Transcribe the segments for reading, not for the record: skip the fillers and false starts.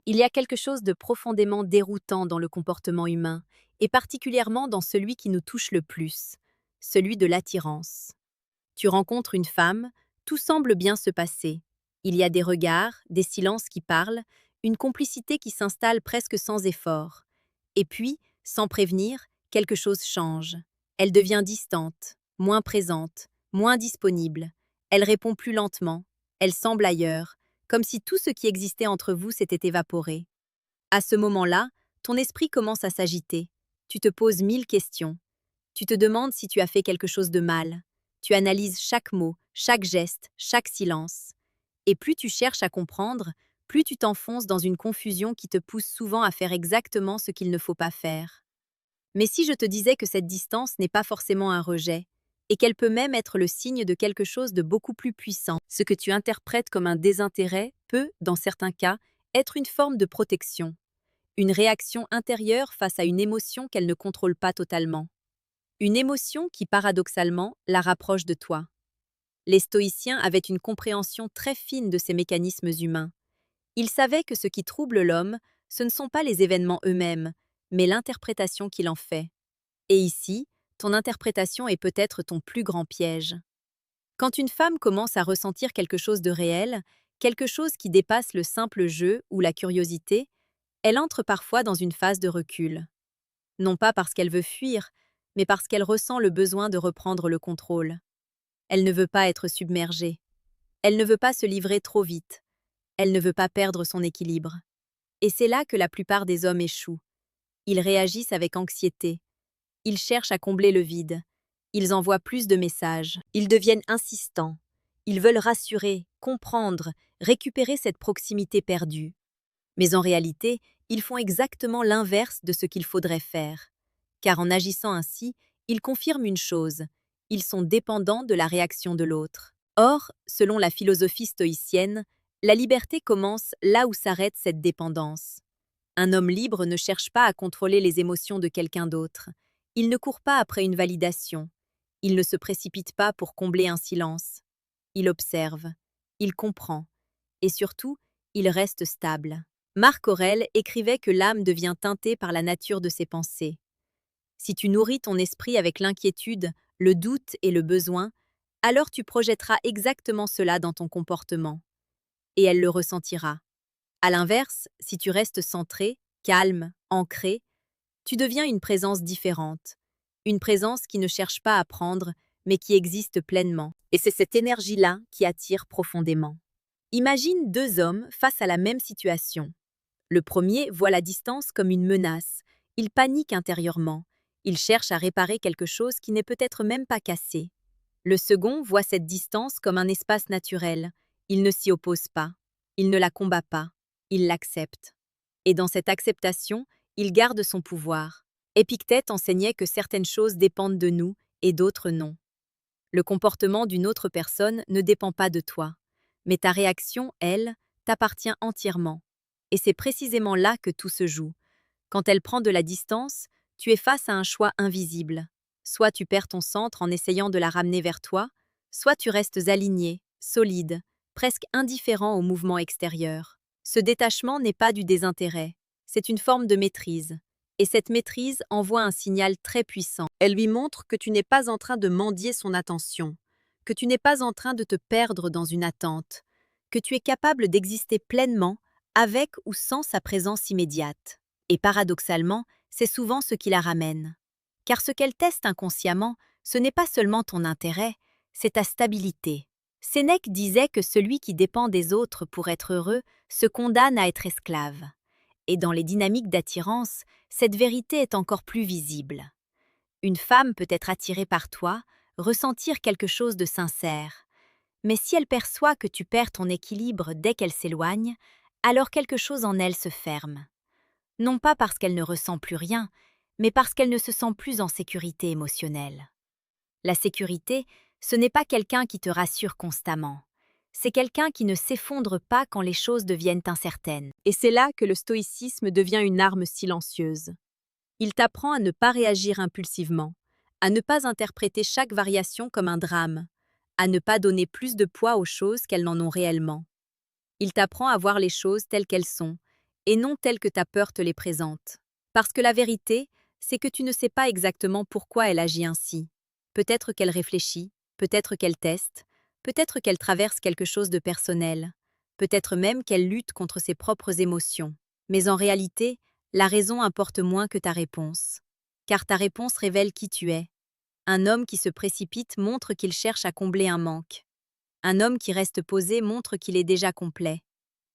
Il y a quelque chose de profondément déroutant dans le comportement humain, et particulièrement dans celui qui nous touche le plus, celui de l'attirance. Tu rencontres une femme, tout semble bien se passer. Il y a des regards, des silences qui parlent, une complicité qui s'installe presque sans effort. Et puis, sans prévenir, quelque chose change. Elle devient distante, moins présente, moins disponible. Elle répond plus lentement, elle semble ailleurs, comme si tout ce qui existait entre vous s'était évaporé. À ce moment-là, ton esprit commence à s'agiter. Tu te poses mille questions. Tu te demandes si tu as fait quelque chose de mal. Tu analyses chaque mot, chaque geste, chaque silence. Et plus tu cherches à comprendre, plus tu t'enfonces dans une confusion qui te pousse souvent à faire exactement ce qu'il ne faut pas faire. Mais si je te disais que cette distance n'est pas forcément un rejet, et qu'elle peut même être le signe de quelque chose de beaucoup plus puissant, ce que tu interprètes comme un désintérêt peut, dans certains cas, être une forme de protection, une réaction intérieure face à une émotion qu'elle ne contrôle pas totalement. Une émotion qui, paradoxalement, la rapproche de toi. Les stoïciens avaient une compréhension très fine de ces mécanismes humains. Ils savaient que ce qui trouble l'homme, ce ne sont pas les événements eux-mêmes, mais l'interprétation qu'il en fait. Et ici, ton interprétation est peut-être ton plus grand piège. Quand une femme commence à ressentir quelque chose de réel, quelque chose qui dépasse le simple jeu ou la curiosité, elle entre parfois dans une phase de recul. Non pas parce qu'elle veut fuir, mais parce qu'elle ressent le besoin de reprendre le contrôle. Elle ne veut pas être submergée. Elle ne veut pas se livrer trop vite. Elle ne veut pas perdre son équilibre. Et c'est là que la plupart des hommes échouent. Ils réagissent avec anxiété. Ils cherchent à combler le vide. Ils envoient plus de messages. Ils deviennent insistants. Ils veulent rassurer, comprendre, récupérer cette proximité perdue. Mais en réalité, ils font exactement l'inverse de ce qu'il faudrait faire. Car en agissant ainsi, ils confirment une chose, ils sont dépendants de la réaction de l'autre. Or, selon la philosophie stoïcienne, la liberté commence là où s'arrête cette dépendance. Un homme libre ne cherche pas à contrôler les émotions de quelqu'un d'autre. Il ne court pas après une validation. Il ne se précipite pas pour combler un silence. Il observe, il comprend, et surtout, il reste stable. Marc Aurèle écrivait que l'âme devient teintée par la nature de ses pensées. Si tu nourris ton esprit avec l'inquiétude, le doute et le besoin, alors tu projetteras exactement cela dans ton comportement. Et elle le ressentira. À l'inverse, si tu restes centré, calme, ancré, tu deviens une présence différente. Une présence qui ne cherche pas à prendre, mais qui existe pleinement. Et c'est cette énergie-là qui attire profondément. Imagine deux hommes face à la même situation. Le premier voit la distance comme une menace. Il panique intérieurement. Il cherche à réparer quelque chose qui n'est peut-être même pas cassé. Le second voit cette distance comme un espace naturel. Il ne s'y oppose pas. Il ne la combat pas. Il l'accepte. Et dans cette acceptation, il garde son pouvoir. Épictète enseignait que certaines choses dépendent de nous et d'autres non. Le comportement d'une autre personne ne dépend pas de toi. Mais ta réaction, elle, t'appartient entièrement. Et c'est précisément là que tout se joue. Quand elle prend de la distance, tu es face à un choix invisible. Soit tu perds ton centre en essayant de la ramener vers toi, soit tu restes aligné, solide, presque indifférent au mouvement extérieur. Ce détachement n'est pas du désintérêt, c'est une forme de maîtrise. Et cette maîtrise envoie un signal très puissant. Elle lui montre que tu n'es pas en train de mendier son attention, que tu n'es pas en train de te perdre dans une attente, que tu es capable d'exister pleinement avec ou sans sa présence immédiate. Et paradoxalement, c'est souvent ce qui la ramène. Car ce qu'elle teste inconsciemment, ce n'est pas seulement ton intérêt, c'est ta stabilité. Sénèque disait que celui qui dépend des autres pour être heureux se condamne à être esclave. Et dans les dynamiques d'attirance, cette vérité est encore plus visible. Une femme peut être attirée par toi, ressentir quelque chose de sincère. Mais si elle perçoit que tu perds ton équilibre dès qu'elle s'éloigne, alors quelque chose en elle se ferme. Non pas parce qu'elle ne ressent plus rien, mais parce qu'elle ne se sent plus en sécurité émotionnelle. La sécurité, ce n'est pas quelqu'un qui te rassure constamment. C'est quelqu'un qui ne s'effondre pas quand les choses deviennent incertaines. Et c'est là que le stoïcisme devient une arme silencieuse. Il t'apprend à ne pas réagir impulsivement, à ne pas interpréter chaque variation comme un drame, à ne pas donner plus de poids aux choses qu'elles n'en ont réellement. Il t'apprend à voir les choses telles qu'elles sont, et non telles que ta peur te les présente. Parce que la vérité, c'est que tu ne sais pas exactement pourquoi elle agit ainsi. Peut-être qu'elle réfléchit, peut-être qu'elle teste, peut-être qu'elle traverse quelque chose de personnel, peut-être même qu'elle lutte contre ses propres émotions. Mais en réalité, la raison importe moins que ta réponse. Car ta réponse révèle qui tu es. Un homme qui se précipite montre qu'il cherche à combler un manque. Un homme qui reste posé montre qu'il est déjà complet.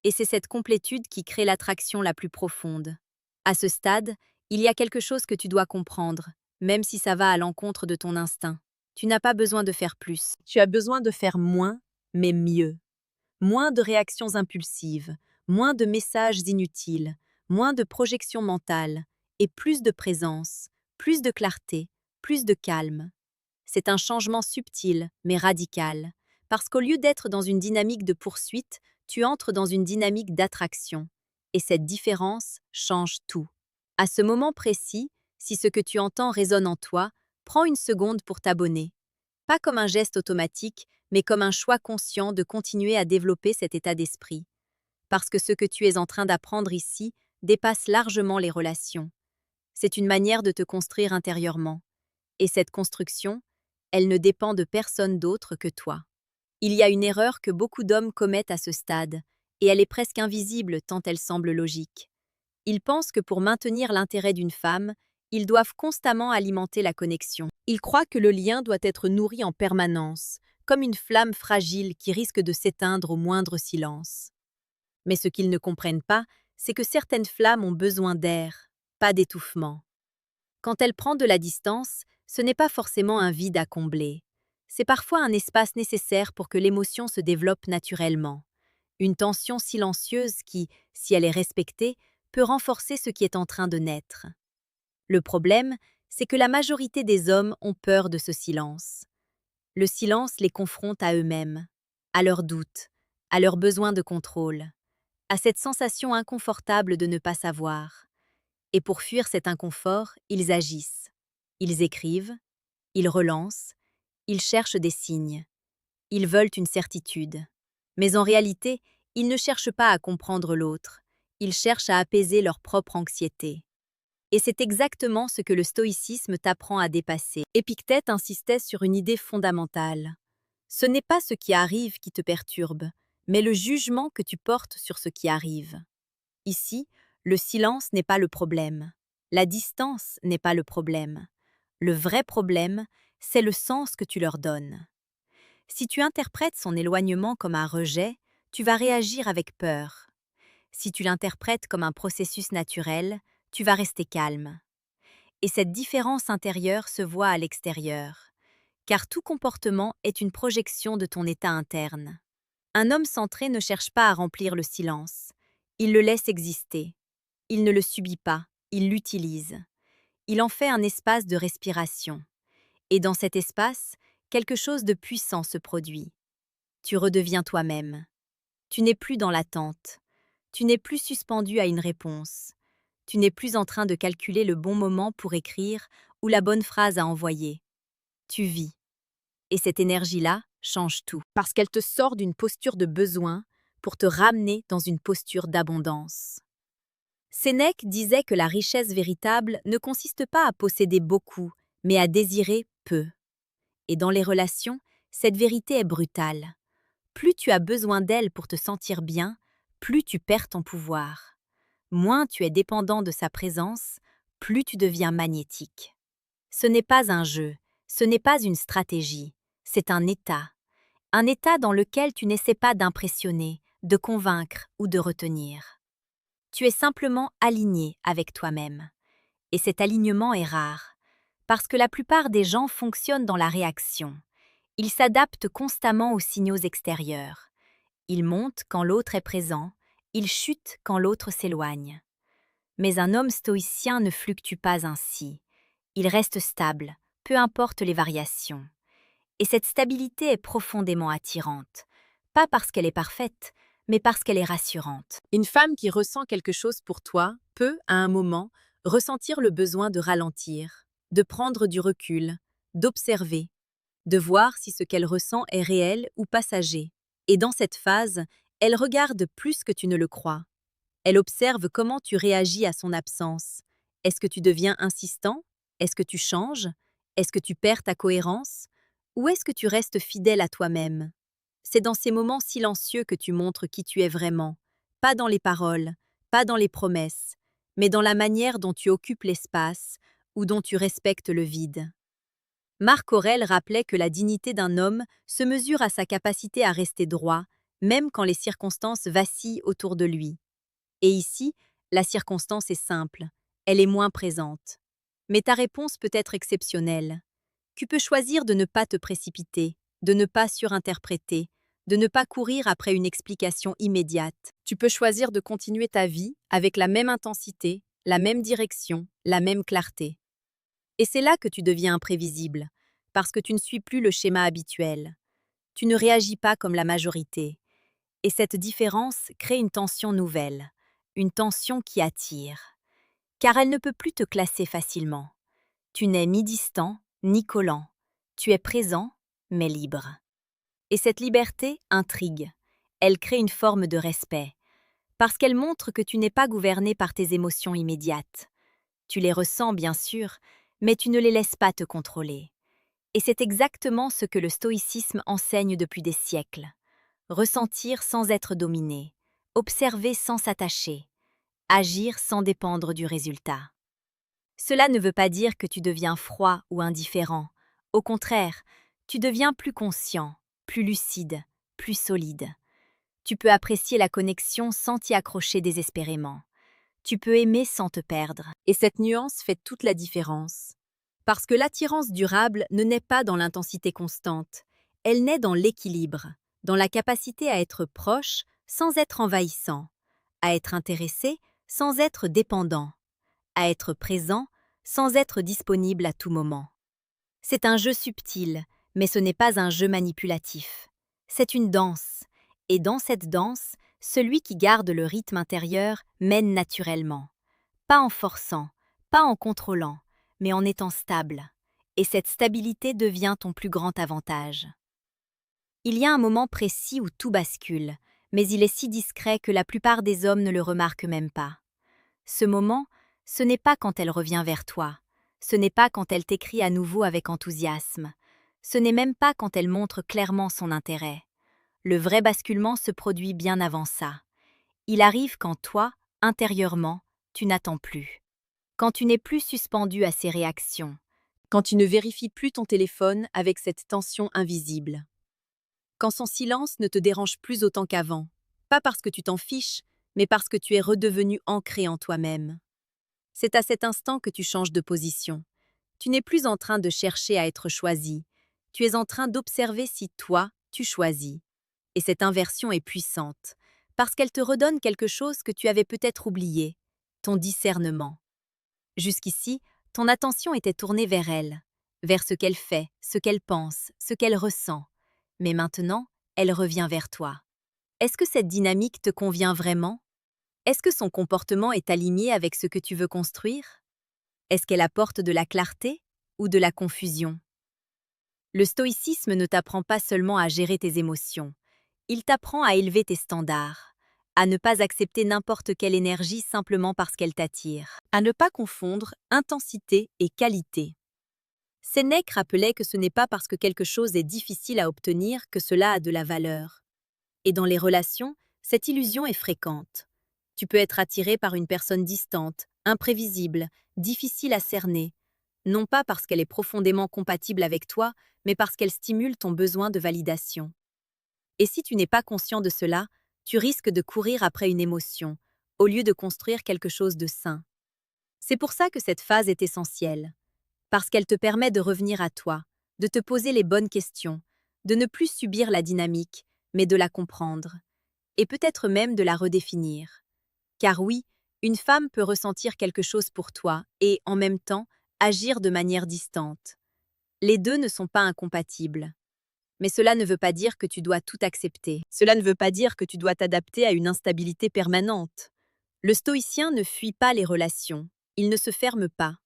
Et c'est cette complétude qui crée l'attraction la plus profonde. À ce stade, il y a quelque chose que tu dois comprendre, même si ça va à l'encontre de ton instinct. Tu n'as pas besoin de faire plus. Tu as besoin de faire moins, mais mieux. Moins de réactions impulsives, moins de messages inutiles, moins de projections mentales, et plus de présence, plus de clarté, plus de calme. C'est un changement subtil, mais radical, parce qu'au lieu d'être dans une dynamique de poursuite, tu entres dans une dynamique d'attraction. Et cette différence change tout. À ce moment précis, si ce que tu entends résonne en toi, prends une seconde pour t'abonner. Pas comme un geste automatique, mais comme un choix conscient de continuer à développer cet état d'esprit. Parce que ce que tu es en train d'apprendre ici dépasse largement les relations. C'est une manière de te construire intérieurement. Et cette construction, elle ne dépend de personne d'autre que toi. Il y a une erreur que beaucoup d'hommes commettent à ce stade, et elle est presque invisible tant elle semble logique. Ils pensent que pour maintenir l'intérêt d'une femme, ils doivent constamment alimenter la connexion. Ils croient que le lien doit être nourri en permanence, comme une flamme fragile qui risque de s'éteindre au moindre silence. Mais ce qu'ils ne comprennent pas, c'est que certaines flammes ont besoin d'air, pas d'étouffement. Quand elle prend de la distance, ce n'est pas forcément un vide à combler. C'est parfois un espace nécessaire pour que l'émotion se développe naturellement. Une tension silencieuse qui, si elle est respectée, peut renforcer ce qui est en train de naître. Le problème, c'est que la majorité des hommes ont peur de ce silence. Le silence les confronte à eux-mêmes, à leurs doutes, à leurs besoins de contrôle, à cette sensation inconfortable de ne pas savoir. Et pour fuir cet inconfort, ils agissent. Ils écrivent, ils relancent, ils cherchent des signes. Ils veulent une certitude. Mais en réalité, ils ne cherchent pas à comprendre l'autre. Ils cherchent à apaiser leur propre anxiété. Et c'est exactement ce que le stoïcisme t'apprend à dépasser. Épictète insistait sur une idée fondamentale. Ce n'est pas ce qui arrive qui te perturbe, mais le jugement que tu portes sur ce qui arrive. Ici, le silence n'est pas le problème. La distance n'est pas le problème. Le vrai problème, c'est le sens que tu leur donnes. Si tu interprètes son éloignement comme un rejet, tu vas réagir avec peur. Si tu l'interprètes comme un processus naturel, tu vas rester calme. Et cette différence intérieure se voit à l'extérieur, car tout comportement est une projection de ton état interne. Un homme centré ne cherche pas à remplir le silence. Il le laisse exister. Il ne le subit pas, il l'utilise. Il en fait un espace de respiration. Et dans cet espace, quelque chose de puissant se produit. Tu redeviens toi-même. Tu n'es plus dans l'attente. Tu n'es plus suspendu à une réponse. Tu n'es plus en train de calculer le bon moment pour écrire ou la bonne phrase à envoyer. Tu vis. Et cette énergie-là change tout, parce qu'elle te sort d'une posture de besoin pour te ramener dans une posture d'abondance. Sénèque disait que la richesse véritable ne consiste pas à posséder beaucoup, mais à désirer peu. Et dans les relations, cette vérité est brutale. Plus tu as besoin d'elle pour te sentir bien, plus tu perds ton pouvoir. Moins tu es dépendant de sa présence, plus tu deviens magnétique. Ce n'est pas un jeu, ce n'est pas une stratégie, c'est un état. Un état dans lequel tu n'essaies pas d'impressionner, de convaincre ou de retenir. Tu es simplement aligné avec toi-même. Et cet alignement est rare, parce que la plupart des gens fonctionnent dans la réaction. Ils s'adaptent constamment aux signaux extérieurs. Ils montent quand l'autre est présent, ils chutent quand l'autre s'éloigne. Mais un homme stoïcien ne fluctue pas ainsi. Il reste stable, peu importe les variations. Et cette stabilité est profondément attirante, pas parce qu'elle est parfaite, mais parce qu'elle est rassurante. Une femme qui ressent quelque chose pour toi peut, à un moment, ressentir le besoin de ralentir, de prendre du recul, d'observer, de voir si ce qu'elle ressent est réel ou passager. Et dans cette phase, elle regarde plus que tu ne le crois. Elle observe comment tu réagis à son absence. Est-ce que tu deviens insistant? Est-ce que tu changes? Est-ce que tu perds ta cohérence? Ou est-ce que tu restes fidèle à toi-même? C'est dans ces moments silencieux que tu montres qui tu es vraiment, pas dans les paroles, pas dans les promesses, mais dans la manière dont tu occupes l'espace ou dont tu respectes le vide. Marc Aurèle rappelait que la dignité d'un homme se mesure à sa capacité à rester droit, même quand les circonstances vacillent autour de lui. Et ici, la circonstance est simple, elle est moins présente. Mais ta réponse peut être exceptionnelle. Tu peux choisir de ne pas te précipiter, de ne pas surinterpréter, de ne pas courir après une explication immédiate. Tu peux choisir de continuer ta vie avec la même intensité, la même direction, la même clarté. Et c'est là que tu deviens imprévisible, parce que tu ne suis plus le schéma habituel. Tu ne réagis pas comme la majorité. Et cette différence crée une tension nouvelle, une tension qui attire. Car elle ne peut plus te classer facilement. Tu n'es ni distant, ni collant. Tu es présent, mais libre. Et cette liberté intrigue. Elle crée une forme de respect, parce qu'elle montre que tu n'es pas gouverné par tes émotions immédiates. Tu les ressens, bien sûr, mais tu ne les laisses pas te contrôler. Et c'est exactement ce que le stoïcisme enseigne depuis des siècles. Ressentir sans être dominé, observer sans s'attacher, agir sans dépendre du résultat. Cela ne veut pas dire que tu deviens froid ou indifférent. Au contraire, tu deviens plus conscient, plus lucide, plus solide. Tu peux apprécier la connexion sans t'y accrocher désespérément. Tu peux aimer sans te perdre. Et cette nuance fait toute la différence. Parce que l'attirance durable ne naît pas dans l'intensité constante. Elle naît dans l'équilibre, dans la capacité à être proche sans être envahissant, à être intéressé sans être dépendant, à être présent sans être disponible à tout moment. C'est un jeu subtil, mais ce n'est pas un jeu manipulatif. C'est une danse, et dans cette danse, celui qui garde le rythme intérieur mène naturellement. Pas en forçant, pas en contrôlant, mais en étant stable. Et cette stabilité devient ton plus grand avantage. Il y a un moment précis où tout bascule, mais il est si discret que la plupart des hommes ne le remarquent même pas. Ce moment, ce n'est pas quand elle revient vers toi. Ce n'est pas quand elle t'écrit à nouveau avec enthousiasme. Ce n'est même pas quand elle montre clairement son intérêt. Le vrai basculement se produit bien avant ça. Il arrive quand toi, intérieurement, tu n'attends plus. Quand tu n'es plus suspendu à ses réactions. Quand tu ne vérifies plus ton téléphone avec cette tension invisible. Quand son silence ne te dérange plus autant qu'avant. Pas parce que tu t'en fiches, mais parce que tu es redevenu ancré en toi-même. C'est à cet instant que tu changes de position. Tu n'es plus en train de chercher à être choisi. Tu es en train d'observer si toi, tu choisis. Et cette inversion est puissante, parce qu'elle te redonne quelque chose que tu avais peut-être oublié, ton discernement. Jusqu'ici, ton attention était tournée vers elle, vers ce qu'elle fait, ce qu'elle pense, ce qu'elle ressent. Mais maintenant, elle revient vers toi. Est-ce que cette dynamique te convient vraiment? Est-ce que son comportement est aligné avec ce que tu veux construire? Est-ce qu'elle apporte de la clarté ou de la confusion? Le stoïcisme ne t'apprend pas seulement à gérer tes émotions, il t'apprend à élever tes standards, à ne pas accepter n'importe quelle énergie simplement parce qu'elle t'attire, à ne pas confondre intensité et qualité. Sénèque rappelait que ce n'est pas parce que quelque chose est difficile à obtenir que cela a de la valeur. Et dans les relations, cette illusion est fréquente. Tu peux être attiré par une personne distante, imprévisible, difficile à cerner, non pas parce qu'elle est profondément compatible avec toi, mais parce qu'elle stimule ton besoin de validation. Et si tu n'es pas conscient de cela, tu risques de courir après une émotion, au lieu de construire quelque chose de sain. C'est pour ça que cette phase est essentielle, parce qu'elle te permet de revenir à toi, de te poser les bonnes questions, de ne plus subir la dynamique, mais de la comprendre, et peut-être même de la redéfinir. Car oui, une femme peut ressentir quelque chose pour toi et, en même temps, agir de manière distante. Les deux ne sont pas incompatibles. Mais cela ne veut pas dire que tu dois tout accepter. Cela ne veut pas dire que tu dois t'adapter à une instabilité permanente. Le stoïcien ne fuit pas les relations, il ne se ferme pas,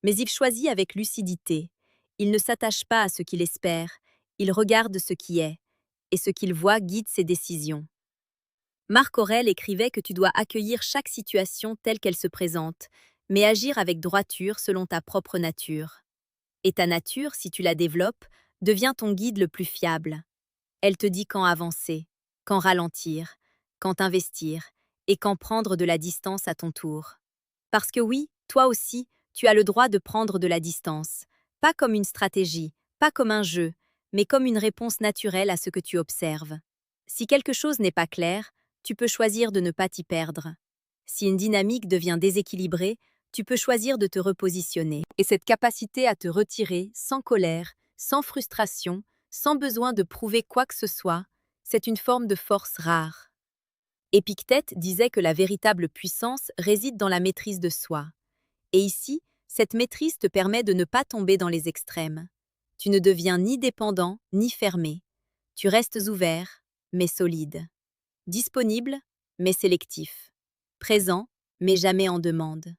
mais il choisit avec lucidité. Il ne s'attache pas à ce qu'il espère, il regarde ce qui est, et ce qu'il voit guide ses décisions. Marc Aurèle écrivait que tu dois accueillir chaque situation telle qu'elle se présente, mais agir avec droiture selon ta propre nature. Et ta nature, si tu la développes, devient ton guide le plus fiable. Elle te dit quand avancer, quand ralentir, quand investir et quand prendre de la distance à ton tour. Parce que oui, toi aussi, tu as le droit de prendre de la distance, pas comme une stratégie, pas comme un jeu, mais comme une réponse naturelle à ce que tu observes. Si quelque chose n'est pas clair, tu peux choisir de ne pas t'y perdre. Si une dynamique devient déséquilibrée, tu peux choisir de te repositionner. Et cette capacité à te retirer sans colère, sans frustration, sans besoin de prouver quoi que ce soit, c'est une forme de force rare. Épictète disait que la véritable puissance réside dans la maîtrise de soi. Et ici, cette maîtrise te permet de ne pas tomber dans les extrêmes. Tu ne deviens ni dépendant, ni fermé. Tu restes ouvert, mais solide. Disponible, mais sélectif. Présent, mais jamais en demande.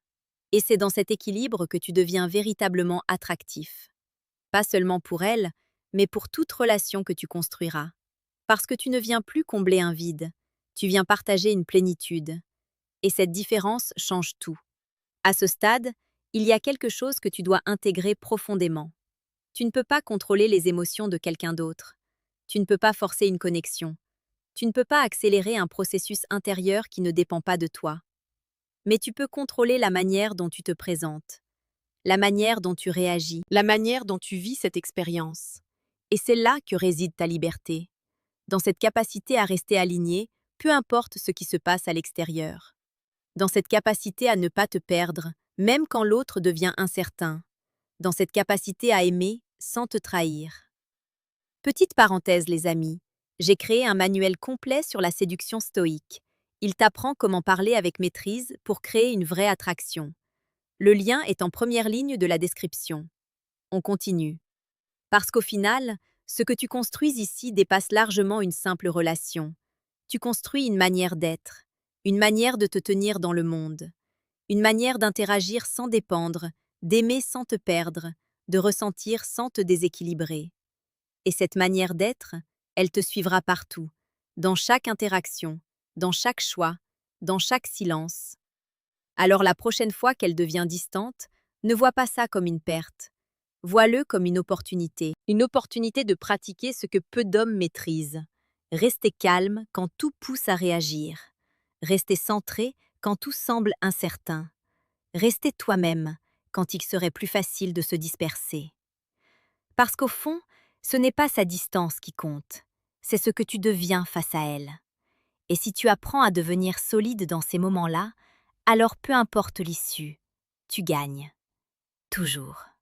Et c'est dans cet équilibre que tu deviens véritablement attractif. Pas seulement pour elle, mais pour toute relation que tu construiras. Parce que tu ne viens plus combler un vide, tu viens partager une plénitude. Et cette différence change tout. À ce stade, il y a quelque chose que tu dois intégrer profondément. Tu ne peux pas contrôler les émotions de quelqu'un d'autre. Tu ne peux pas forcer une connexion. Tu ne peux pas accélérer un processus intérieur qui ne dépend pas de toi. Mais tu peux contrôler la manière dont tu te présentes, la manière dont tu réagis, la manière dont tu vis cette expérience. Et c'est là que réside ta liberté, dans cette capacité à rester aligné, peu importe ce qui se passe à l'extérieur. Dans cette capacité à ne pas te perdre, même quand l'autre devient incertain. Dans cette capacité à aimer sans te trahir. Petite parenthèse, les amis. J'ai créé un manuel complet sur la séduction stoïque. Il t'apprend comment parler avec maîtrise pour créer une vraie attraction. Le lien est en première ligne de la description. On continue. Parce qu'au final, ce que tu construis ici dépasse largement une simple relation. Tu construis une manière d'être, une manière de te tenir dans le monde, une manière d'interagir sans dépendre, d'aimer sans te perdre, de ressentir sans te déséquilibrer. Et cette manière d'être, elle te suivra partout, dans chaque interaction, dans chaque choix, dans chaque silence. Alors la prochaine fois qu'elle devient distante, ne vois pas ça comme une perte. Vois-le comme une opportunité de pratiquer ce que peu d'hommes maîtrisent. Rester calme quand tout pousse à réagir. Rester centré quand tout semble incertain. Rester toi-même quand il serait plus facile de se disperser. Parce qu'au fond, ce n'est pas sa distance qui compte, c'est ce que tu deviens face à elle. Et si tu apprends à devenir solide dans ces moments-là, alors peu importe l'issue, tu gagnes. Toujours.